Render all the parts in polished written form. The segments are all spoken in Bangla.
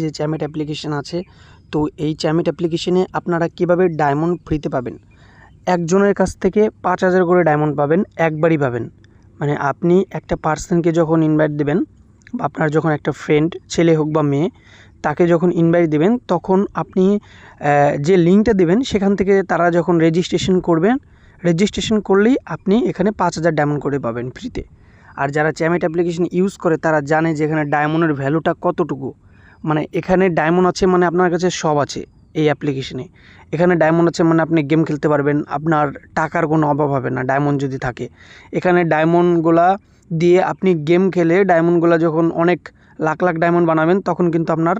যে চ্যামেট অ্যাপ্লিকেশন আছে, তো এই চ্যামেট অ্যাপ্লিকেশনে আপনারা কীভাবে ডায়মন্ড ফ্রিতে পাবেন। একজনের কাছ থেকে 5,000 করে ডায়মন্ড পাবেন, একবারই পাবেন। মানে আপনি একটা পার্সনকে যখন ইনভাইট দেবেন, বা আপনার যখন একটা ফ্রেন্ড, ছেলে হোক বা মেয়ে, তাকে যখন ইনভাইট দেবেন, তখন আপনি যে লিঙ্কটা দেবেন সেখান থেকে তারা যখন রেজিস্ট্রেশন করবেন, রেজিস্ট্রেশন করলেই আপনি এখানে 5,000 ডায়মন্ড করে পাবেন ফ্রিতে। আর যারা চ্যামেট অ্যাপ্লিকেশন ইউজ করে তারা জানে যে এখানে ডায়মন্ডের ভ্যালুটা কতটুকু। মানে এখানে ডায়মন্ড আছে মানে আপনার কাছে সব আছে এই অ্যাপ্লিকেশনে। এখানে ডায়মন্ড আছে মানে আপনি গেম খেলতে পারবেন, আপনার টাকার কোনো অভাব হবে না ডায়মন্ড যদি থাকে। এখানে ডায়মন্ডগুলা দিয়ে আপনি গেম খেলে ডায়মন্ডগুলো যখন অনেক লাখ লাখ ডায়মন্ড বানাবেন, তখন কিন্তু আপনার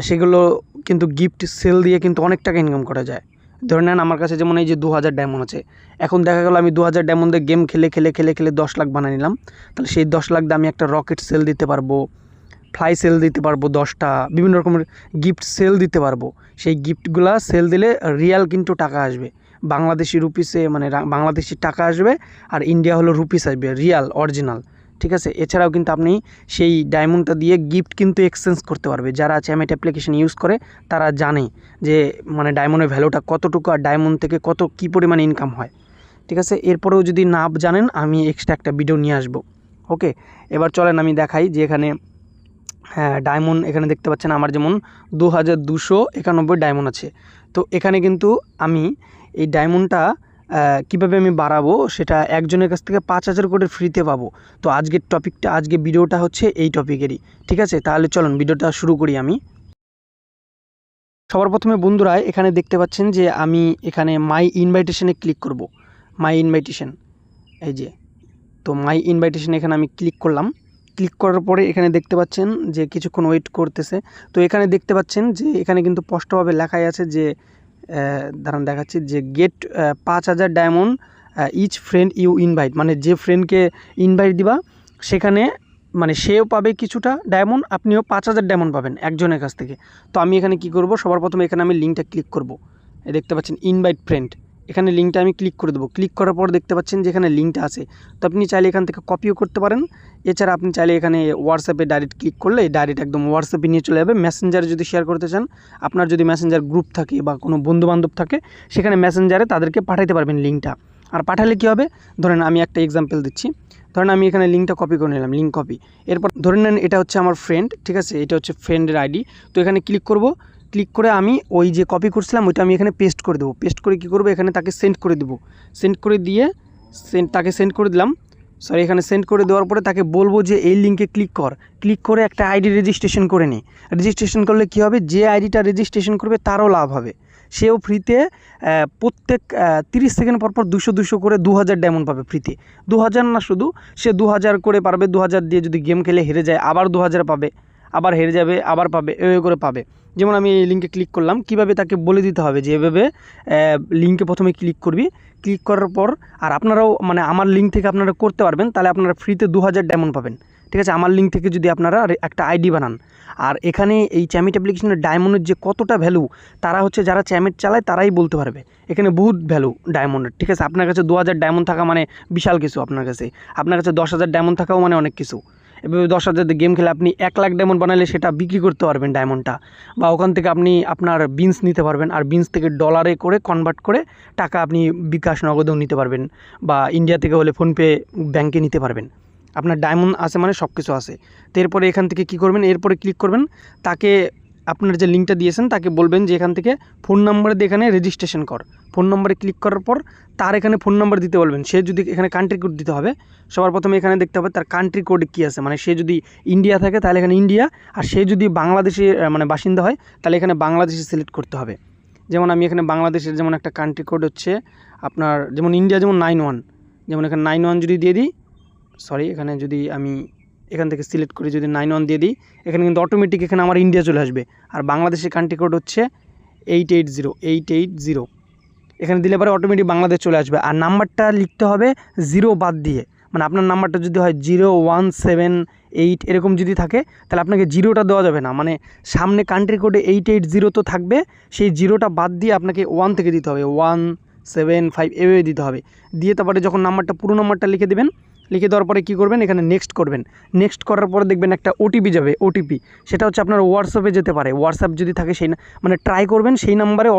সেগুলো কিন্তু গিফট সেল দিয়ে কিন্তু অনেক টাকা ইনকাম করা যায়। ধরে নেন আমার কাছে যেমন এই যে 2000 ডায়মন্ড আছে, এখন দেখা গেল আমি 2000 ডায়মন্ডে গেম খেলে খেলে খেলে খেলে 10 লাখ বানিয়ে নিলাম, তাহলে সেই 10 লাখ দিয়ে আমি একটা রকেট সেল দিতে পারবো, ফ্লাই সেল দিতে পারবো, 10টা বিভিন্ন রকমের গিফট সেল দিতে পারবো। সেই গিফটগুলা সেল দিলে রিয়াল কিন্তু টাকা আসবে, বাংলাদেশি রুপিসে, মানে বাংলাদেশি টাকা আসবে, আর ইন্ডিয়া হলো রুপিস আসবে, রিয়াল অরিজিনাল। ঠিক আছে, এছাড়াও কিন্তু আপনি সেই ডায়মন্ডটা দিয়ে গিফট কিন্তু এক্সচেঞ্জ করতে পারবে। যারা চ্যামেট অ্যাপ্লিকেশন ইউজ করে তারা জানে যে মানে ডায়মন্ডের ভ্যালুটা কতটুকু আর ডায়মন্ড থেকে কী পরিমাণে ইনকাম হয়। ঠিক আছে, এরপরেও যদি না জানেন আমি এক্সট্রা একটা ভিডিও নিয়ে আসবো। ওকে, এবার চলেন আমি দেখাই যে এখানে ডায়মন্ড এখানে দেখতে পাচ্ছেন আমার যেমন 2291 ডায়মন্ড আছে। তো এখানে কিন্তু আমি এই ডায়মন্ডটা কীভাবে আমি বাড়াবো সেটা একজনের কাছ থেকে 5,000 করে ফ্রিতে পাবো। তো আজকে ভিডিওটা হচ্ছে এই টপিকেরই। ঠিক আছে, তাহলে চলুন ভিডিওটা শুরু করি আমি। সবার প্রথমে বন্ধুরা এখানে দেখতে পাচ্ছেন যে আমি এখানে মাই ইনভাইটেশনে ক্লিক করব। মাই ইনভাইটেশন, এই যে, তো মাই ইনভাইটেশন এখানে আমি ক্লিক করলাম। ক্লিক করার পরে এখানে দেখতে পাচ্ছেন যে কিছুক্ষণ ওয়েট করতেছে। তো এখানে দেখতে পাচ্ছেন যে এখানে কিন্তু স্পষ্টভাবে লেখাই আছে যে দাঁড়ান দেখাচ্ছি যে get 5,000 diamond each friend you invite, মানে যে ফ্রেন্ডকে ইনভাইট দিবা সেখানে মানে সেও পাবে কিছুটা ডায়মন্ড, আপনিও 5,000 ডায়মন্ড পাবেন একজনের কাছ থেকে। তো আমি এখানে কি করব, সবার প্রথমে এখানে আমি লিঙ্কটা ক্লিক করব। দেখতে পাচ্ছেন ইনভাইট ফ্রেন্ড, এখানে লিঙ্কটা আমি ক্লিক করে দেবো। ক্লিক করার পর দেখতে পাচ্ছেন যে এখানে লিঙ্কটা আছে। তো আপনি চাইলে এখান থেকে কপিও করতে পারেন, এছাড়া আপনি চাইলে এখানে হোয়াটসঅ্যাপে ডাইরেক্ট ক্লিক করলে ডাইরেক্ট একদম হোয়াটসঅ্যাপে নিয়ে চলে যাবে। মেসেঞ্জারে যদি শেয়ার করতে চান, আপনার যদি মেসেঞ্জার গ্রুপ থাকে বা কোনো বন্ধুবান্ধব থাকে, সেখানে মেসেঞ্জারে তাদেরকে পাঠাতে পারবেন লিঙ্কটা। আর পাঠালে কী হবে, ধরেন আমি একটা এক্সাম্পল দিচ্ছি। ধরেন আমি এখানে লিঙ্কটা কপি করে নিলাম, লিঙ্ক কপি। এরপর ধরে নেন এটা হচ্ছে আমার ফ্রেন্ড, ঠিক আছে, এটা হচ্ছে ফ্রেন্ডের আইডি। তো এখানে ক্লিক করব, ক্লিক করে আমি ওই যে কপি করছিলাম ওইটা আমি এখানে পেস্ট করে দেবো। পেস্ট করে কী করবো, এখানে তাকে সেন্ড করে দেবো। সেন্ড করে দিয়ে তাকে সেন্ড করে দিলাম, সরি, এখানে সেন্ড করে দেওয়ার পরে তাকে বলবো যে এই লিঙ্কে ক্লিক কর। ক্লিক করে একটা আইডি রেজিস্ট্রেশন করে নি। রেজিস্ট্রেশন করলে কী হবে, যে আইডিটা রেজিস্ট্রেশন করবে তারও লাভ হবে। সেও ফ্রিতে প্রত্যেক 30 সেকেন্ড পর 200 করে 2000 ডায়মন্ড পাবে ফ্রিতে। 2000 না, শুধু সে 2000 করে পারবে। 2000 দিয়ে যদি গেম খেলে হেরে যায় আবার 2000 পাবে, আবার হেরে যাবে আবার পাবে, এভাবে করে পাবে। যেমন আমি এই লিঙ্কে ক্লিক করলাম, কীভাবে তাকে বলে দিতে হবে যে এভাবে লিঙ্কে প্রথমে ক্লিক করবি। ক্লিক করার পর আর আপনারাও মানে আমার লিঙ্ক থেকে আপনারা করতে পারবেন, তাহলে আপনারা ফ্রিতে 2000 ডায়মন্ড পাবেন। ঠিক আছে, আমার লিঙ্ক থেকে যদি আপনারা একটা আইডি বানান। আর এখানে এই চ্যামেট অ্যাপ্লিকেশনের ডায়মন্ডের যে কতটা ভ্যালু, তারা হচ্ছে যারা চ্যামেট চালায় তারাই বলতে পারবে। এখানে বহুত ভ্যালু ডায়মন্ডের। ঠিক আছে, আপনার কাছে 2000 ডায়মন্ড থাকা মানে বিশাল কিছু। আপনার কাছে 10,000 ডায়মন্ড থাকাও মানে অনেক কিছু। এভাবে 10,000 গেম খেলে আপনি 1 লাখ ডায়মন্ড বানালে সেটা বিক্রি করতে পারবেন ডায়মন্ডটা, বা ওখান থেকে আপনি আপনার বিনস নিতে পারবেন। আর বিনস থেকে ডলারে করে কনভার্ট করে টাকা আপনি বিকাশ নগদেও নিতে পারবেন, বা ইন্ডিয়া থেকে হলে ফোনপে ব্যাঙ্কে নিতে পারবেন। আপনার ডায়মন্ড আছে মানে সব কিছু আছে। তো এরপরে এখান থেকে কী করবেন, এরপরে ক্লিক করবেন, তাকে আপনার যে লিঙ্কটা দিয়েছেন তাকে বলবেন যে এখান থেকে ফোন নাম্বার দিয়ে এখানে রেজিস্ট্রেশন কর। ফোন নাম্বারে ক্লিক করার পর তার এখানে ফোন নাম্বার দিতে বলবেন। সে যদি এখানে কান্ট্রি কোড দিতে হবে, সবার প্রথমে এখানে দেখতে হবে তার কান্ট্রি কোড কী আছে। মানে সে যদি ইন্ডিয়া থাকে তাহলে এখানে ইন্ডিয়া, আর সে যদি বাংলাদেশি মানে বাসিন্দা হয় তাহলে এখানে বাংলাদেশি সিলেক্ট করতে হবে। যেমন আমি এখানে বাংলাদেশের যেমন একটা কান্ট্রি কোড হচ্ছে আপনার, যেমন ইন্ডিয়া যেমন 91, যেমন এখানে 91 যদি দিয়ে দিই, সরি, এখানে যদি আমি এখান থেকে সিলেক্ট করে যদি 91 দিয়ে দিই, এখানে কিন্তু অটোমেটিক এখানে আমার ইন্ডিয়া চলে আসবে। আর বাংলাদেশের কান্ট্রি কোড হচ্ছে 880। এখানে দিলে পরে অটোমেটিক বাংলাদেশ চলে আসবে। আর নাম্বারটা লিখতে হবে 0 বাদ দিয়ে। মানে আপনার নাম্বারটা যদি হয় 0178 এরকম যদি থাকে, তাহলে আপনাকে 0টা দেওয়া যাবে না। মানে সামনে কান্ট্রি কোডে 880 তো থাকবে, সেই 0টা বাদ দিয়ে আপনাকে 1 থেকে দিতে হবে, 175 এভাবে দিতে হবে। দিয়ে তারপরে যখন নাম্বারটা পুরো নাম্বারটা লিখে দেবেন, লিখে দেওয়ার পরে কী করবেন, এখানে নেক্সট করবেন। নেক্সট করার পরে দেখবেন একটা ওটিপি যাবে। ওটিপি সেটা হচ্ছে আপনার হোয়াটসঅ্যাপে যেতে পারে। হোয়াটসঅ্যাপ যদি থাকে সেই মানে ট্রাই করবেন সেই নাম্বারে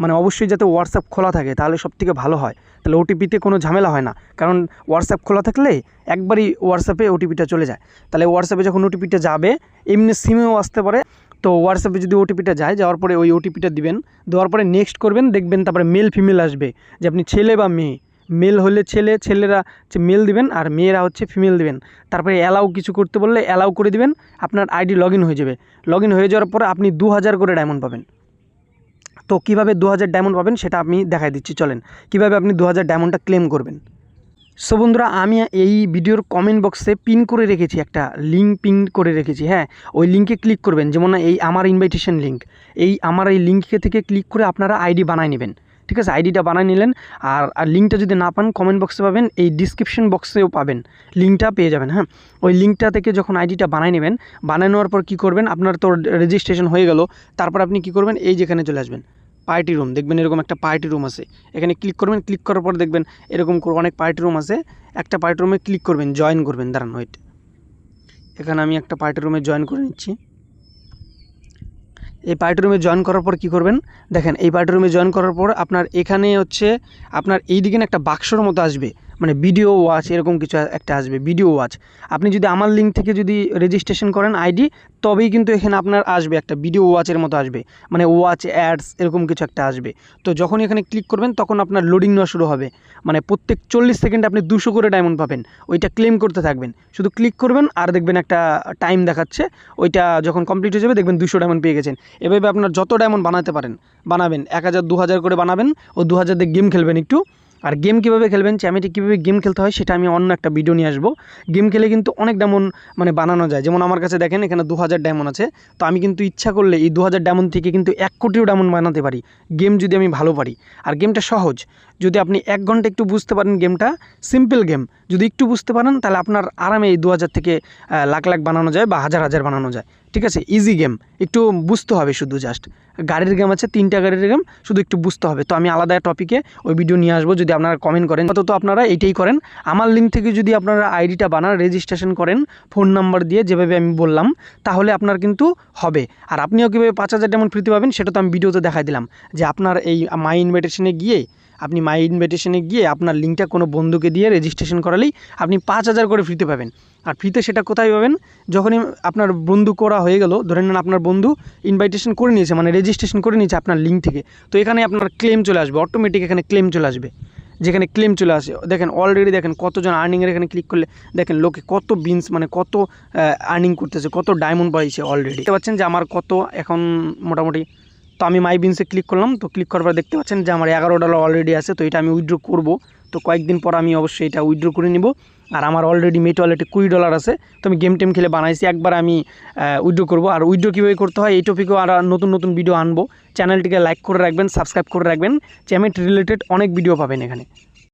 মানে অবশ্যই যাতে হোয়াটসঅ্যাপ খোলা থাকে, তাহলে সবথেকে ভালো হয়। তাহলে ওটিপিতে কোনো ঝামেলা হয় না, কারণ হোয়াটসঅ্যাপ খোলা থাকলে একবারই হোয়াটসঅ্যাপে ওটিপিটা চলে যায়। তাহলে হোয়াটসঅ্যাপে যখন ওটিপিটা যাবে, এমনি সিমেও আসতে পারে, তো হোয়াটসঅ্যাপে যদি ওটিপিটা যায়, যাওয়ার পরে ওই ওটিপিটা দিবেন। দেওয়ার পরে নেক্সট করবেন, দেখবেন তারপরে মেল ফিমেল আসবে যে আপনি ছেলে বা মেয়ে। মেল হলে ছেলেরা হচ্ছে মেল দিবেন, আর মেয়েরা হচ্ছে ফিমেল দিবেন। তারপরে অ্যালাউ কিছু করতে বললে অ্যালাউ করে দিবেন, আপনার আইডি লগ ইন হয়ে যাবে। লগ ইন হয়ে যাওয়ার পরে আপনি 2000 করে ডায়মন্ড পাবেন। তো কীভাবে 2000 ডায়মন্ড পাবেন সেটা আমি দেখাই দিচ্ছি, চলেন কীভাবে আপনি 2000 ডায়মন্ডটা ক্লেম করবেন। সো বন্ধুরা, আমি এই ভিডিওর কমেন্ট বক্সে পিন করে রেখেছি, একটা লিঙ্ক পিন করে রেখেছি। হ্যাঁ, ওই লিঙ্কে ক্লিক করবেন, যেমন এই আমার ইনভাইটেশন লিঙ্ক, আমার এই লিঙ্কে থেকে ক্লিক করে আপনারা আইডি বানায় নেবেন। ঠিক আছে, আইডিটা বানায় নিলেন। আর লিঙ্কটা যদি না পান, কমেন্ট বক্সে পাবেন, এই ডিসক্রিপশন বক্সেও পাবেন, লিঙ্কটা পেয়ে যাবেন। হ্যাঁ, ওই লিঙ্কটা থেকে যখন আইডিটা বানায় নেবেন, বানায় নেওয়ার পর কী করবেন, আপনার তো রেজিস্ট্রেশন হয়ে গেল। তারপর আপনি কী করবেন, এই যেখানে চলে আসবেন, পার্টি রুম, দেখবেন এরকম একটা পার্টি রুম আছে, এখানে ক্লিক করবেন। ক্লিক করার পর দেখবেন এরকম অনেক পার্টি রুম আছে, একটা পার্টি রুমে ক্লিক করবেন, জয়েন করবেন। দাঁড়ান, ওয়েট, এখানে আমি একটা পার্টি রুমে জয়েন করে নিচ্ছি। এই পার্টি রুমে জয়েন করার পর কী করবেন, দেখেন এই পার্টি রুমে জয়েন করার পর আপনার এখানে হচ্ছে আপনার এই দিকে একটা বাক্সর মতো আসবে, মানে ভিডিও ওয়াচ এরকম কিছু একটা আসবে, ভিডিও ওয়াচ। আপনি যদি আমার লিঙ্ক থেকে যদি রেজিস্ট্রেশন করেন আইডি, তবেই কিন্তু এখানে আপনার আসবে একটা ভিডিও ওয়াচের মতো আসবে, মানে ওয়াচ অ্যাডস এরকম কিছু একটা আসবে। তো যখন এখানে ক্লিক করবেন তখন আপনার লোডিং নেওয়া শুরু হবে, মানে প্রত্যেক 40 সেকেন্ডে আপনি 200 করে ডায়মন্ড পাবেন। ওইটা ক্লেম করতে থাকবেন, শুধু ক্লিক করবেন আর দেখবেন একটা টাইম দেখাচ্ছে, ওইটা যখন কমপ্লিট হয়ে যাবে দেখবেন 200 ডায়মন্ড পেয়ে গেছেন। এভাবে আপনার যত ডায়মন্ড বানাতে পারেন বানাবেন, 1000 2000 করে বানাবেন, ও 2000 দিয়ে গেম খেলবেন একটু। আর গেম কীভাবে খেলবেন, চ্যামেটে কীভাবে গেম খেলতে হয় সেটা আমি অন্য একটা ভিডিও নিয়ে আসবো। গেম খেলে কিন্তু অনেক ডায়মন্ড মানে বানানো যায়। যেমন আমার কাছে দেখেন এখানে 2000 ডায়মন্ড আছে, তো আমি কিন্তু ইচ্ছা করলে এই 2000 ডায়মন্ড থেকে কিন্তু 1 কোটিও ডায়মন্ড বানাতে পারি, গেম যদি আমি ভালো পারি। আর গেমটা সহজ, যদি আপনি 1 ঘন্টা একটু বুঝতে পারেন, গেমটা সিম্পল গেম, যদি একটু বুঝতে পারেন তাহলে আপনার আরামে এই 2000 থেকে লাখ লাখ বানানো যায় বা হাজার হাজার বানানো যায়। ঠিক আছে, ইজি গেম, একটু বুঝতে হবে শুধু। জাস্ট গাড়ির গেম আছে, 3টা গাড়ির গেম, শুধু একটু বুঝতে হবে। তো আমি আলাদা টপিকে ওই ভিডিও নিয়ে আসবো, যদি আপনারা কমেন্ট করেন। তো আপনারা এইটাই করেন, আমার লিঙ্ক থেকে যদি আপনারা আইডিটা বানান, রেজিস্ট্রেশন করেন ফোন নাম্বার দিয়ে, যেভাবে আমি বললাম, তাহলে আপনার কিন্তু হবে। আর আপনিও কীভাবে 5000 ডায়মন্ড ফ্রিতে পাবেন সেটা তো আমি ভিডিওতে দেখাই দিলাম, যে আপনার এই মাই ইনভাইটেশনে গিয়ে আপনার লিঙ্কটা কোনো বন্ধুকে দিয়ে রেজিস্ট্রেশন করালেই আপনি 5000 করে ফ্রিতে পাবেন। আর ফ্রিতে সেটা কোথায় পাবেন, যখনই আপনার বন্ধু করা হয়ে গেল, ধরে নেন আপনার বন্ধু ইনভাইটেশন করে নিয়েছে, মানে রেজিস্ট্রেশন করে নিয়েছে আপনার লিঙ্ক থেকে, তো এখানে আপনার ক্লেম চলে আসবে, অটোমেটিক এখানে ক্লেম চলে আসবে। যেখানে ক্লেম চলে আসে, দেখেন অলরেডি দেখেন কতজন আর্নিংয়ের, এখানে ক্লিক করলে দেখেন লোকে কত বিনস মানে কত আর্নিং করতেছে, কত ডায়মন্ড পাইছে অলরেডি। দেখতে পাচ্ছেন যে আমার কত এখন মোটামুটি। তো আমি মাই বিনসে ক্লিক করলাম, তো ক্লিক করার পর দেখতে পাচ্ছেন যে আমার $11 অলরেডি আছে। তো এটা আমি উইথড্র করব, তো কয়েকদিন পর আমি অবশ্যই এটা উইথড্র করে নিব। আর আমার অলরেডি মেট ওয়ালেটে $20 আছে, তো আমি গেম টেম খেলে বানাইছি, একবার আমি উইথড্র করব। আর উইথড্র কীভাবে করতে হয় এই টপিকেও আর নতুন নতুন ভিডিও আনবো। চ্যানেলটিকে লাইক করে রাখবেন, সাবস্ক্রাইব করে রাখবেন, চ্যামেট রিলেটেড অনেক ভিডিও পাবেন এখানে।